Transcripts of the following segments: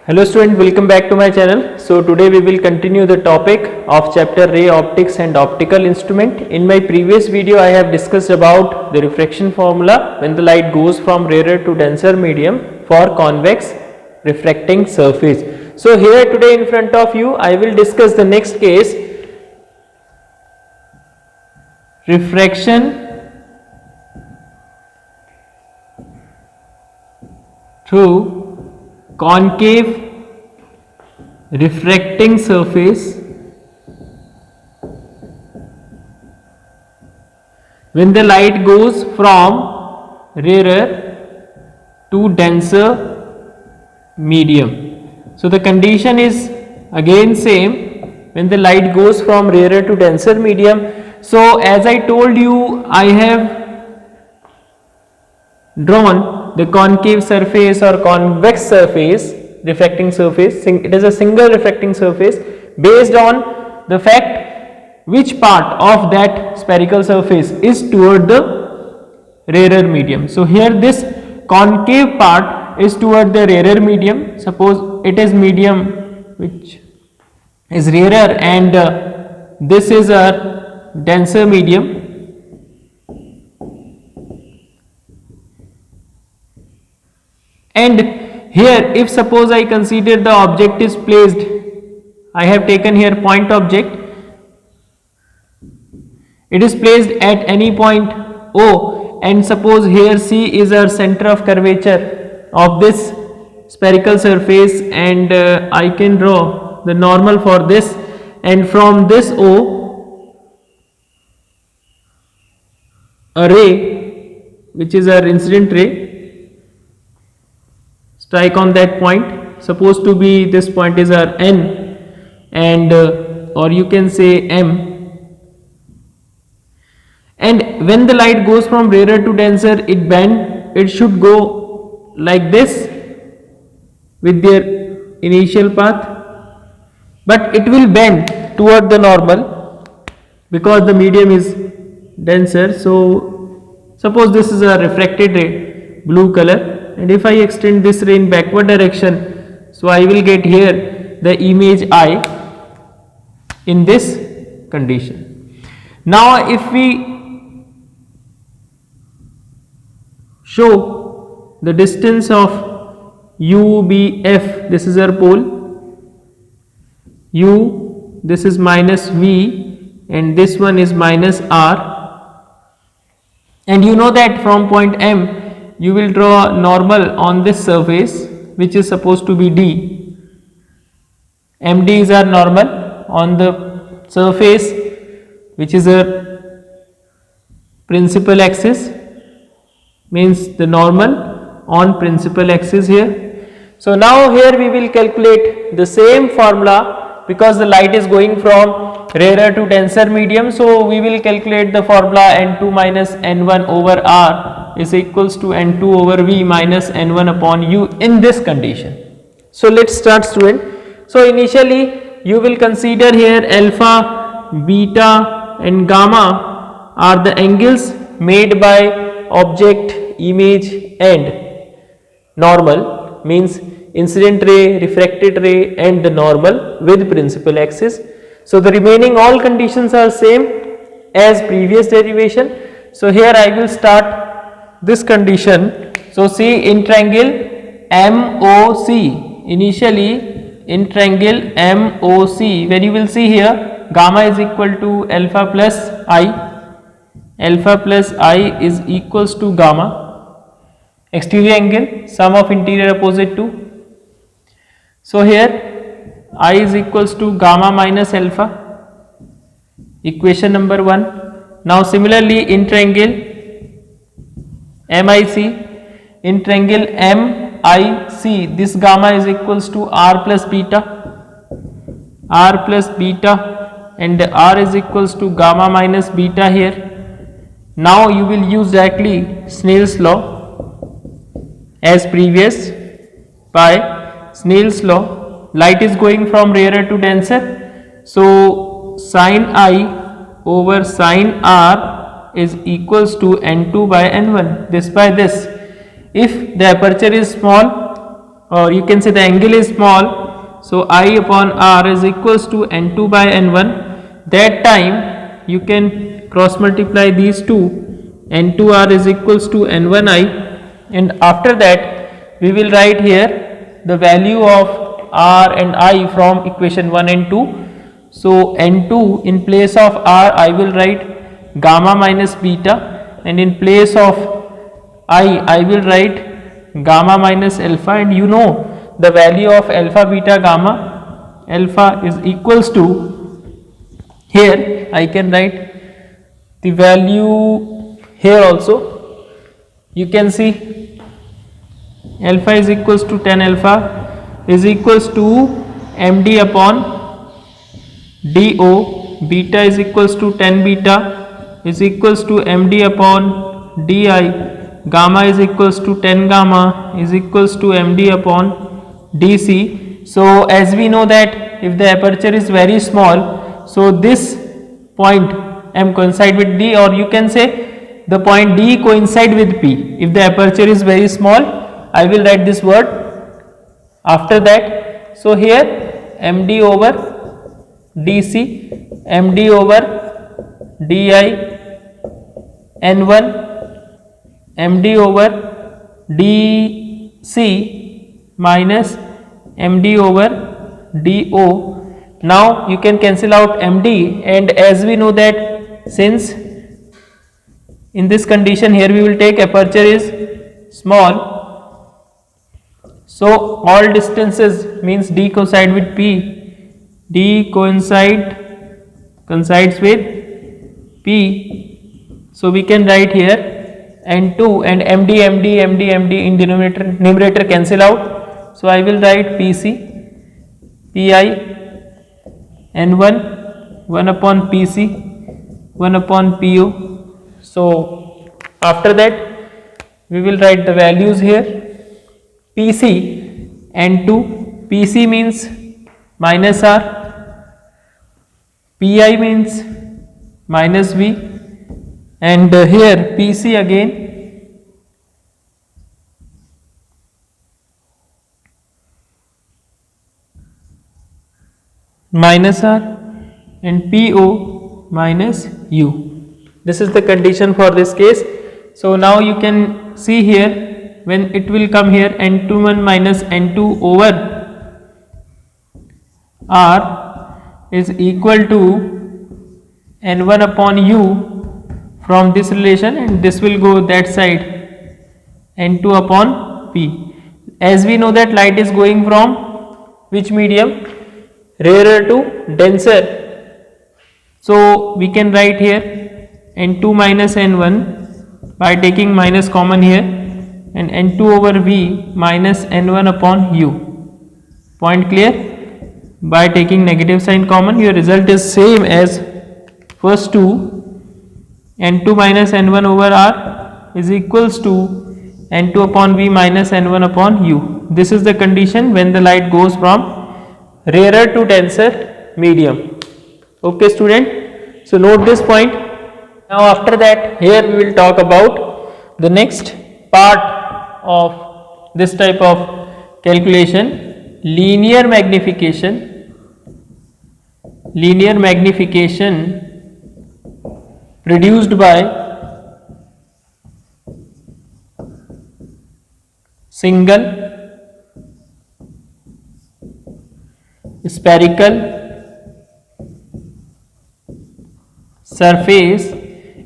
Hello student, welcome back to my channel. So today we will continue the topic of chapter ray optics and optical instrument. In my previous video I have discussed about the refraction formula when the light goes from rarer to denser medium for convex refracting surface. So here today in front of you I will discuss the next case, refraction through concave refracting surface when the light goes from rarer to denser medium. So the condition is again same when the light goes from rarer to denser medium. So as I told you, I have drawn the concave surface or convex surface, refracting surface. It is a single refracting surface based on the fact which part of that spherical surface is toward the rarer medium. So here this concave part is toward the rarer medium. Suppose it is medium which is rarer and this is a denser medium. And here if suppose I consider the object is placed, I have taken here point object, it is placed at any point O, and suppose here C is our center of curvature of this spherical surface, and I can draw the normal for this, and from this O a ray which is our incident ray strike on that point. Supposed to be this point is our N, and or you can say M, and when the light goes from rarer to denser, it should go like this with their initial path, but it will bend toward the normal because the medium is denser. So suppose this is a refracted ray, blue color, and if I extend this ray in backward direction, so I will get here the image I in this condition. Now if we show the distance of UBF, this is our pole, U, this is minus V, and this one is minus R, and you know that from point M you will draw a normal on this surface which is supposed to be D. MD is our normal on the surface which is a principal axis, means the normal on principal axis here. So now here we will calculate the same formula because the light is going from rarer to denser medium. So we will calculate the formula N2 minus N1 over R is equals to N2 over V minus N1 upon U in this condition. So let's start student. So initially you will consider here alpha, beta and gamma are the angles made by object, image and normal, means incident ray, refracted ray and the normal with principal axis. So the remaining all conditions are same as previous derivation. So here I will start this condition. So see, in triangle MOC, initially in triangle MOC, when you will see here gamma is equal to alpha plus I, alpha plus I is equals to gamma, exterior angle sum of interior opposite 2. So here I is equals to gamma minus alpha, equation number 1. Now similarly in triangle MIC, in triangle MIC this gamma is equals to R plus beta, R plus beta, and R is equals to gamma minus beta here. Now you will use directly Snell's law as previous. By Snell's law, light is going from rarer to denser, so sin I over sin R is equals to N2 by N1, this by this. If the aperture is small, or you can say the angle is small, so I upon r is equals to n2 by n1. That time you can cross multiply these two, n2r is equals to n1i, and after that we will write here the value of r and I from equation 1 and 2. So n2, in place of r I will write gamma minus beta, and in place of I will write gamma minus alpha, and you know the value of alpha, beta, gamma. Alpha is equals to, here I can write the value here also. You can see alpha is equals to 10 alpha is equals to md upon do, beta is equals to 10 beta is equals to md upon di, gamma is equals to 10 gamma is equals to md upon dc. So as we know that if the aperture is very small, so this point m coincide with d, or you can say the point d coincide with p. If the aperture is very small, I will write this word after that. So here md over dc, md over di, n1 md over dc minus md over do. Now you can cancel out md, and as we know that since in this condition here we will take aperture is small, so all distances means d coincide with p, d coincides with p. So we can write here n2 and md in numerator cancel out. So I will write pc, pi, n1 1 upon pc, 1 upon pu. So after that we will write the values here. pc n2, pc means minus r, pi means minus v, and here pc again minus r, and po minus u. This is the condition for this case. So now you can see here when it will come here n21 minus n2 over r is equal to n1 upon u from this relation, and this will go that side, n2 upon p. As we know that light is going from which medium, rarer to denser, so we can write here n2 minus n1 by taking minus common here, and n2 over v minus n1 upon u. Point clear? By taking negative sign common, your result is same as first two. n2 minus n1 over r is equals to n2 upon v minus n1 upon u. This is the condition when the light goes from rarer to denser medium. Okay student, so note this point. Now after that, here we will talk about the next part of this type of calculation, linear magnification. Linear magnification produced by single spherical surface.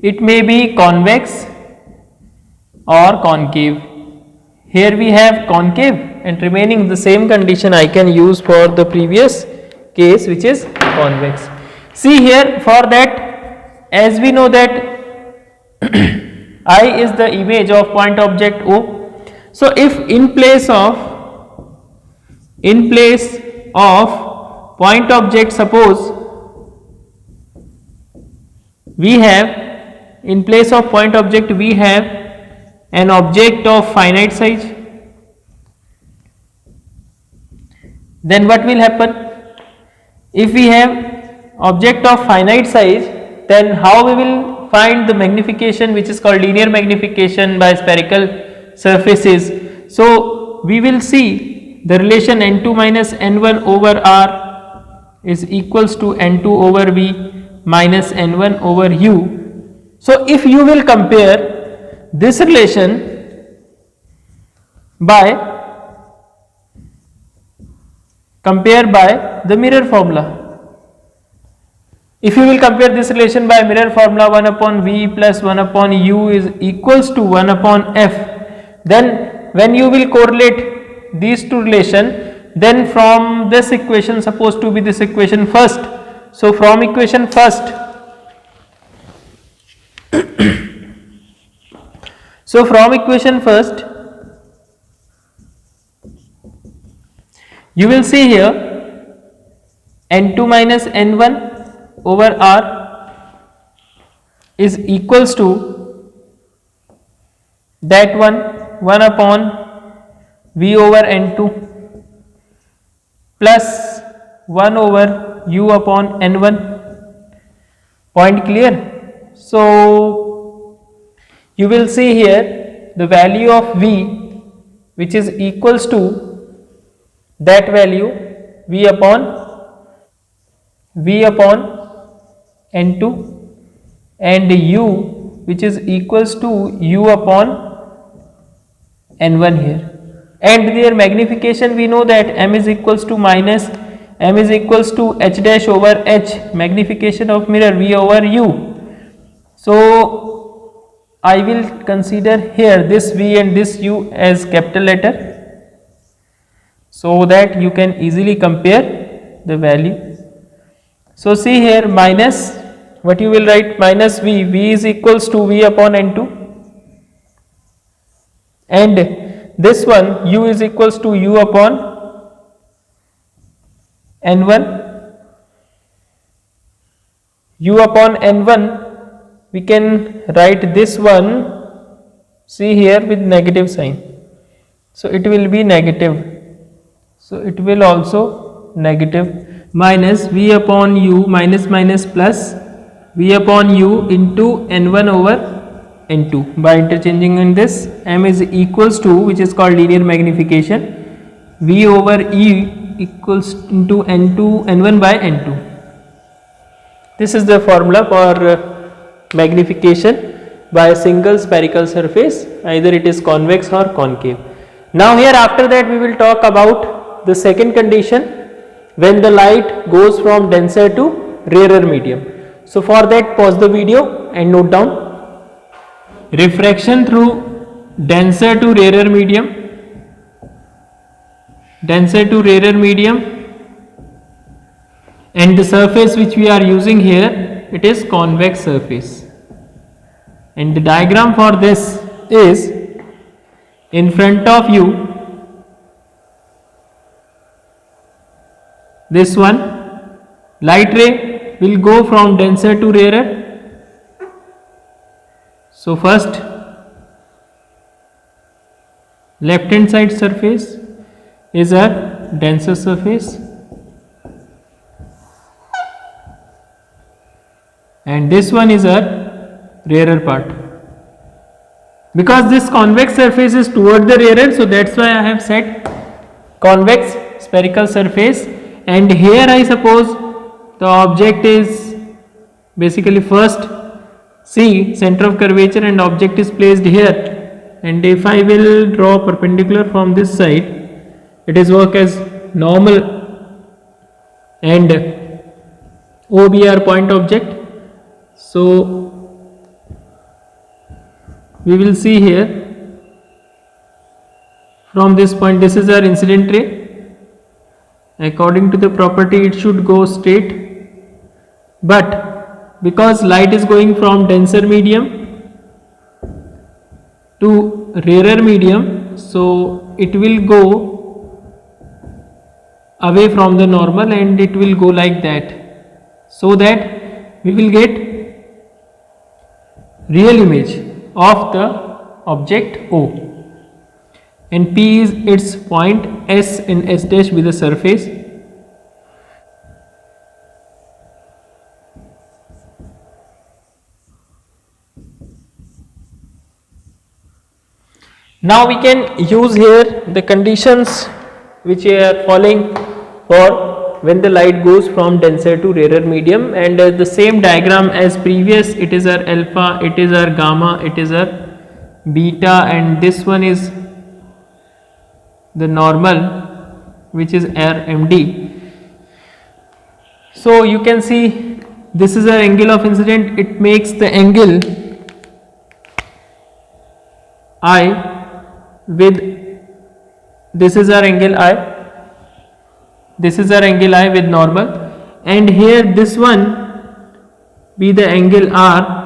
It may be convex or concave. Here we have concave, and remaining the same condition I can use for the previous case, which is convex. See here, for that, as we know that I is the image of point object O. So if in place of point object, suppose we have, in place of point object we have an object of finite size, then what will happen? If we have object of finite size, then how we will find the magnification, which is called linear magnification by spherical surfaces? So we will see the relation n2 minus n1 over r is equals to n2 over v minus n1 over u. So if you will compare this relation by the mirror formula, if you will compare this relation by mirror formula, 1 upon v plus 1 upon u is equals to 1 upon f, then when you will correlate these two relation, then from this equation, supposed to be this equation first, so from equation first you will see here n2 minus n1 over r is equals to that 1 upon v over n2 plus 1 over u upon n1. Point clear? So you will see here the value of v, which is equals to that value v upon n2, and u, which is equals to u upon n1 here, and their magnification we know that m is equals to minus m is equals to h dash over h, magnification of mirror v over u. So I will consider here this v and this u as capital letter, so that you can easily compare the value. So see here, minus, what you will write, minus v is equals to v upon n2, and this one u is equals to u upon n1. U upon n1 we can write this one, see here, with negative sign, so it will be negative, so it will also negative, minus v upon u minus minus plus v upon u into n1 over n2. By interchanging in this, m is equals to, which is called linear magnification, v over e equals into n1 by n2. This is the formula for magnification by a single spherical surface, either it is convex or concave. Now here, after that we will talk about the second condition, when the light goes from denser to rarer medium. So for that, pause the video and note down. Refraction through denser to rarer medium, and the surface which we are using here, it is convex surface, and the diagram for this is, in front of you this one, light ray will go from denser to rarer. So first, left hand side surface is a denser surface, and this one is a rarer part. Because this convex surface is toward the rarer, so that's why I have said convex spherical surface. And here I suppose the object is basically, first see, center of curvature and object is placed here, and if I will draw perpendicular from this side, it is work as normal and OBR point object. So we will see here, from this point, this is our incident ray. According to the property, it should go straight, but because light is going from denser medium to rarer medium, so it will go away from the normal and it will go like that, so that we will get real image of the object O, and P is its point, S and S dash with the surface. Now we can use here the conditions which are falling for when the light goes from denser to rarer medium. And the same diagram as previous, it is our alpha, it is our gamma, it is our beta, and this one is the normal, which is our MD. So you can see this is our angle of incident. It makes the angle I with, this is our angle I, this is our angle I with normal, and here this one be the angle R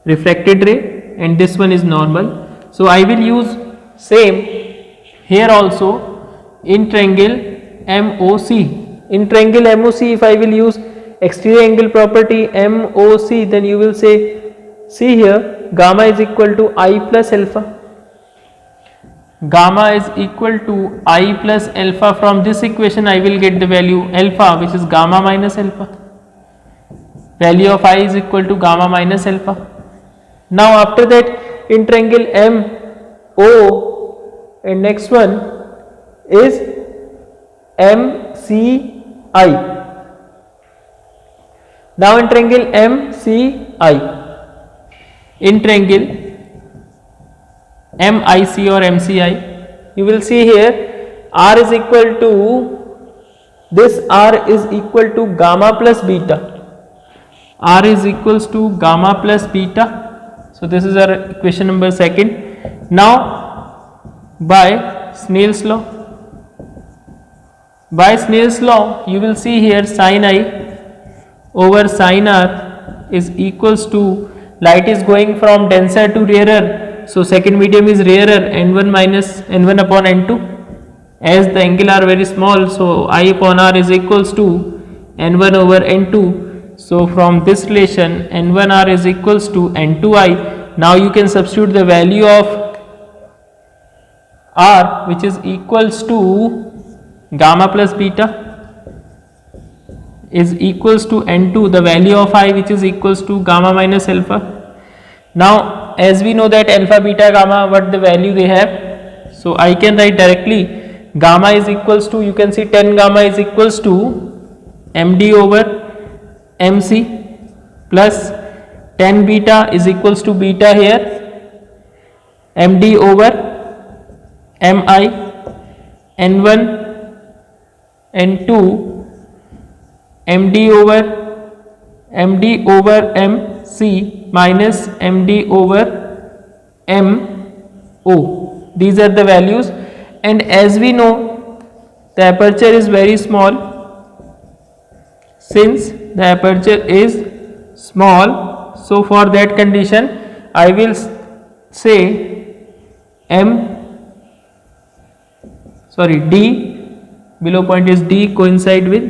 refracted ray, and this one is normal. So I will use same here also in triangle MOC. In triangle MOC, if I will use exterior angle property MOC, then you will say, see here, gamma is equal to I plus alpha. Gamma is equal to I plus alpha. From this equation I will get the value alpha, which is gamma minus alpha. Value of I is equal to gamma minus alpha. Now after that, in triangle MO, and next one is MCI. Now in triangle MCI, in triangle MIC or MCI, you will see here R is equal to, this R is equal to gamma plus beta. R is equals to gamma plus beta. So this is our equation number 2. Now by Snell's law, you will see here sin I over sin R is equals to, light is going from denser to rarer, so second medium is rarer, n1 minus n1 upon n2. As the angle are very small, so I upon R is equals to n1 over n2. So from this relation, n1R is equals to n2I. Now you can substitute the value of R, which is equals to gamma plus beta, is equals to n2, the value of I, which is equals to gamma minus alpha. Now as we know that alpha, beta, gamma, what the value they have, so I can write directly gamma is equals to, you can see 10 gamma is equals to MD over MC plus 10 beta is equals to beta here, MD over MI, N1 N2 MD over MC minus MD over MO. These are the values, and as we know the aperture is very small. Since the aperture is small, so for that condition I will say D, below point is D, coincide with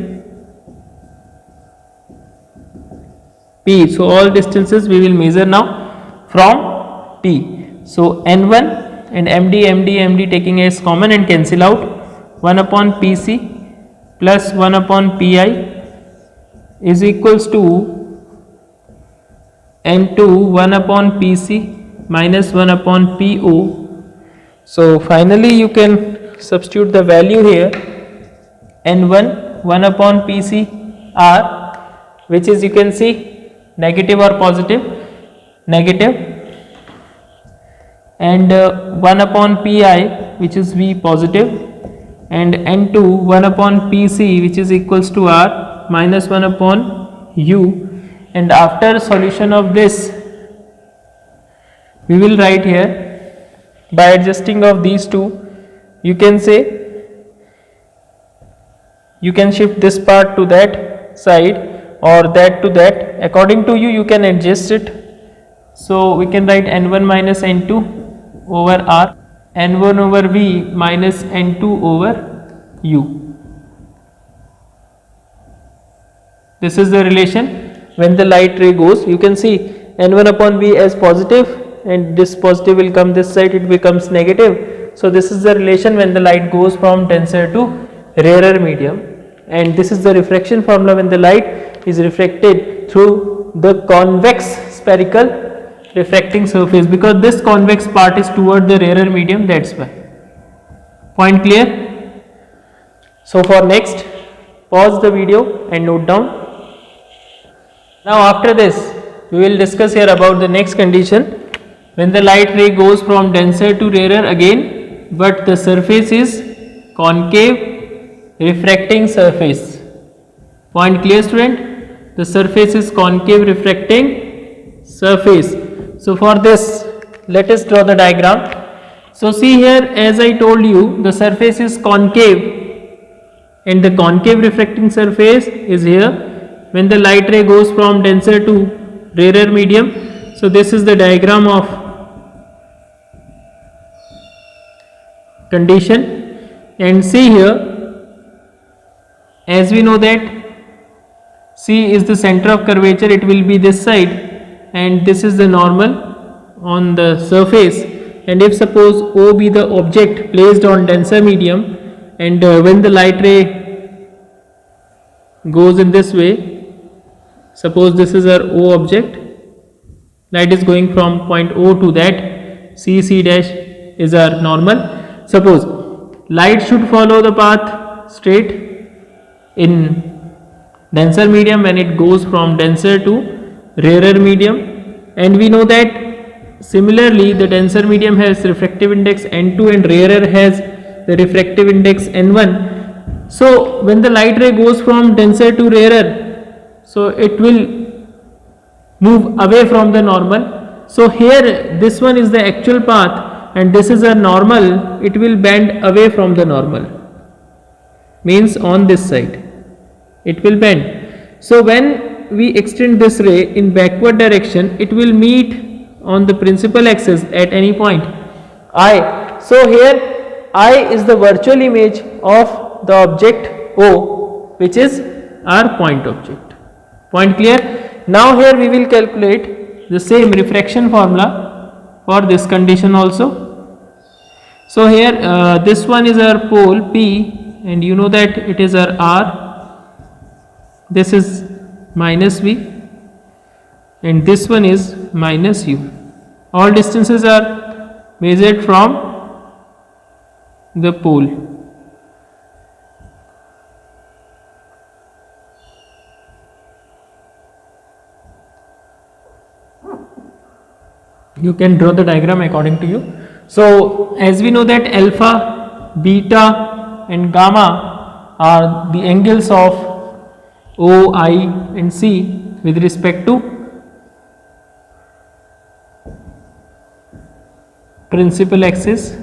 P. So all distances we will measure now from P. So N1 and MD taking as common and cancel out, 1 upon PC plus 1 upon Pi is equals to N2 1 upon PC minus 1 upon PO. So finally you can substitute the value here, N1 1 upon PC R, which is, you can see, negative or positive, negative, and 1 upon Pi, which is V, positive, and N2 1 upon PC, which is equals to R minus 1 upon U. And after solution of this, we will write here, by adjusting of these two, you can say, you can shift this part to that side or that to that, according to you, you can adjust it. So we can write N1 minus N2 over R, N1 over V minus N2 over U. This is the relation when the light ray goes. You can see N1 upon V as positive, and this positive will come this side, it becomes negative. So this is the relation when the light goes from denser to rarer medium, and this is the refraction formula when the light is refracted through the convex spherical refracting surface, because this convex part is toward the rarer medium, that's why. Point clear? So for next, pause the video and note down. Now after this, we will discuss here about the next condition, when the light ray goes from denser to rarer again, but the surface is concave refracting surface. Point clear, student? The surface is concave refracting surface. So for this, let us draw the diagram. So see here, as I told you, the surface is concave and the concave refracting surface is here when the light ray goes from denser to rarer medium. So this is the diagram of condition, and see here, as we know that C is the center of curvature, it will be this side and this is the normal on the surface. And if suppose O be the object placed on denser medium, and when the light ray goes in this way, suppose this is our O object, light is going from point O to that, C dash is our normal. Suppose light should follow the path straight in denser medium when it goes from denser to rarer medium, and we know that similarly the denser medium has refractive index n2 and rarer has the refractive index n1. So when the light ray goes from denser to rarer, so it will move away from the normal. So here this one is the actual path and this is a normal, it will bend away from the normal, means on this side it will bend. So when we extend this ray in backward direction, it will meet on the principal axis at any point I. So here I is the virtual image of the object O, which is our point object. Point clear? Now here we will calculate the same refraction formula for this condition also. So here this one is our pole P, and you know that it is our R. This is minus V and this one is minus U. All distances are measured from the pole. You can draw the diagram according to you. So as we know that alpha, beta and gamma are the angles of O, I and C with respect to principal axis.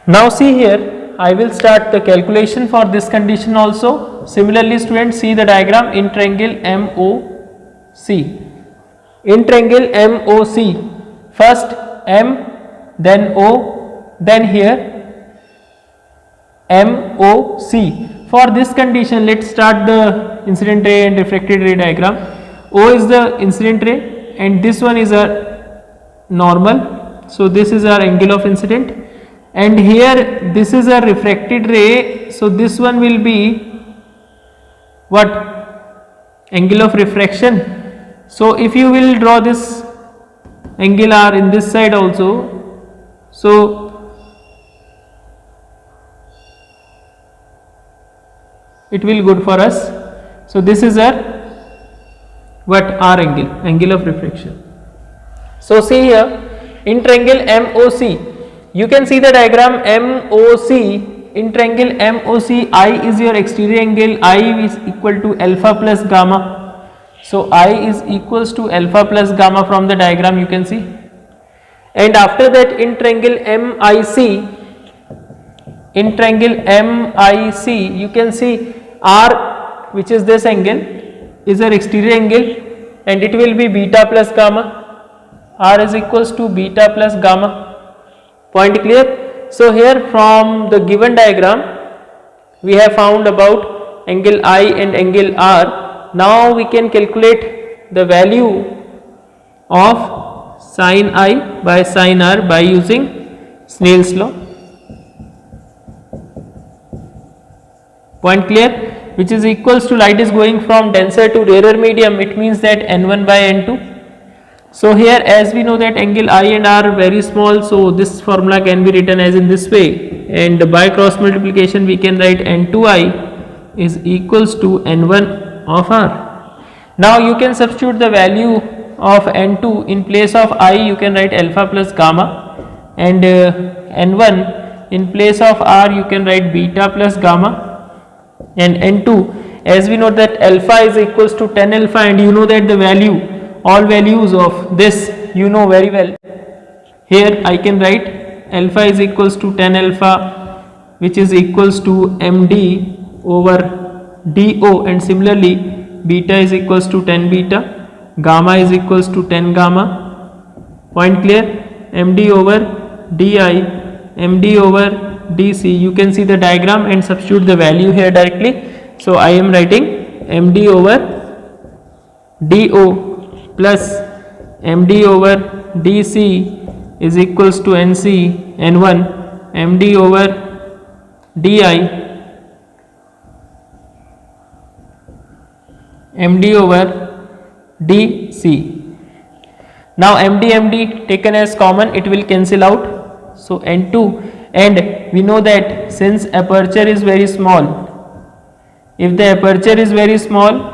Now see here, I will start the calculation for this condition also. Similarly students, see the diagram in triangle MOC. In triangle MOC, first M, then O, then here MOC. For this condition, let's start the incident ray and refracted ray diagram. O is the incident ray and this one is our normal. So this is our angle of incident, and here this is a refracted ray. So this one will be what? Angle of refraction. So if you will draw this angle R in this side also, so it will good for us. So this is our what? R angle, angle of refraction. So see here in triangle MOC, you can see the diagram MOC. In triangle MOC, I is your exterior angle, I is equal to alpha plus gamma. So I is equals to alpha plus gamma from the diagram you can see. And after that in triangle MIC, in triangle MIC you can see R, which is this angle, is our exterior angle and it will be beta plus gamma. R is equals to beta plus gamma. Point clear? So here from the given diagram we have found about angle I and angle R. Now we can calculate the value of sin I by sin R by using Snell's law. Point clear? Which is equals to, light is going from denser to rarer medium, it means that n1 by n2. So here, as we know that angle I and R are very small, so this formula can be written as in this way, and by cross multiplication we can write N2I is equals to N1 of R. Now you can substitute the value of N2 in place of I, you can write alpha plus gamma, and N1 in place of R you can write beta plus gamma, and N2, as we know that alpha is equals to 10 alpha, and you know that the value, all values of this you know very well. Here I can write alpha is equals to 10 alpha, which is equals to MD over DO, and similarly beta is equals to 10 beta, gamma is equals to 10 gamma. Point clear? MD over DI, MD over DC. You can see the diagram and substitute the value here directly. So I am writing MD over DO plus MD over DC is equals to NC N1 MD over DI MD over DC. Now MD taken as common, it will cancel out, so N2, and we know that since aperture is very small, if the aperture is very small,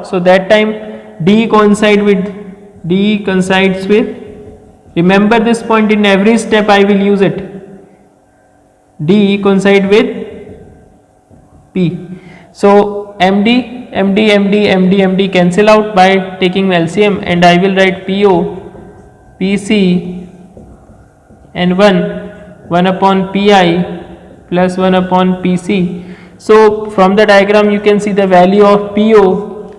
so that time D coincides with, remember this point, in every step I will use it, D coincide with P. So MD cancel out by taking LCM, and I will write PO PC N1 1 upon PI plus 1 upon PC. So from the diagram you can see the value of PO,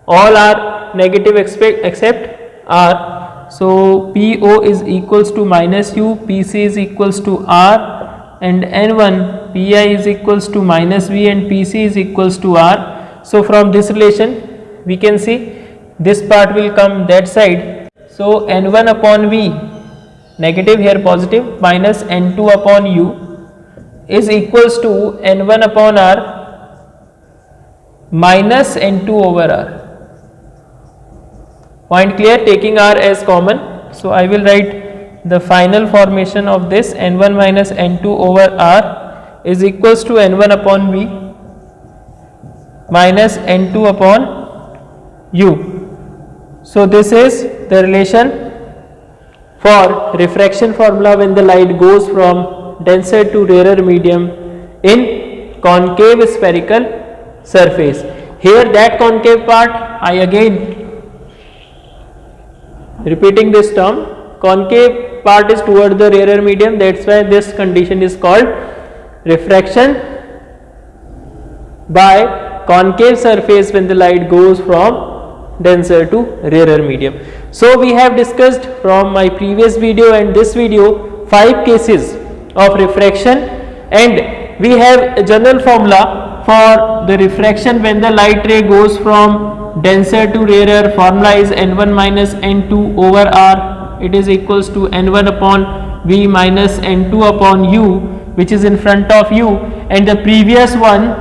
all are negative except R. So PO is equals to minus U, PC is equals to R, and N1 PI is equals to minus V, and PC is equals to R. So from this relation we can see this part will come that side. So N1 upon V, negative here positive, minus N2 upon U is equals to N1 upon R minus N2 over R. Point clear? Taking R as common, so I will write the final formation of this N1 minus N2 over R is equals to N1 upon V minus N2 upon U. So this is the relation for refraction formula when the light goes from denser to rarer medium in concave spherical surface. Here that concave part, I again repeating this term, concave part is toward the rarer medium, that's why this condition is called refraction by concave surface when the light goes from denser to rarer medium. So we have discussed from my previous video and this video 5 cases of refraction, and we have a general formula for the refraction when the light ray goes from denser to rarer. Formula is N1 minus N2 over R, it is equals to N1 upon V minus N2 upon U, which is in front of U, and the previous one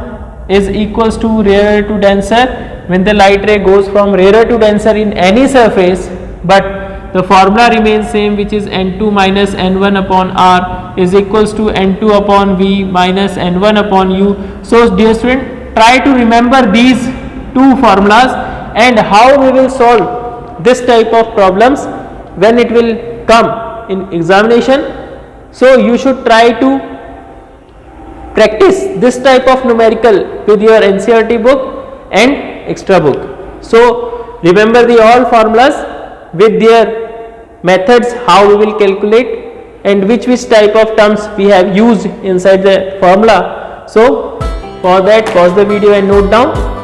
is equals to rarer to denser when the light ray goes from rarer to denser in any surface, but the formula remains same, which is N2 minus N1 upon R is equals to N2 upon V minus N1 upon U. So dear student, try to remember these two formulas and how we will solve this type of problems when it will come in examination. So you should try to practice this type of numerical with your NCERT book and extra book. So remember the all formulas with their methods, how we will calculate and which type of terms we have used inside the formula. So for that, pause the video and note down.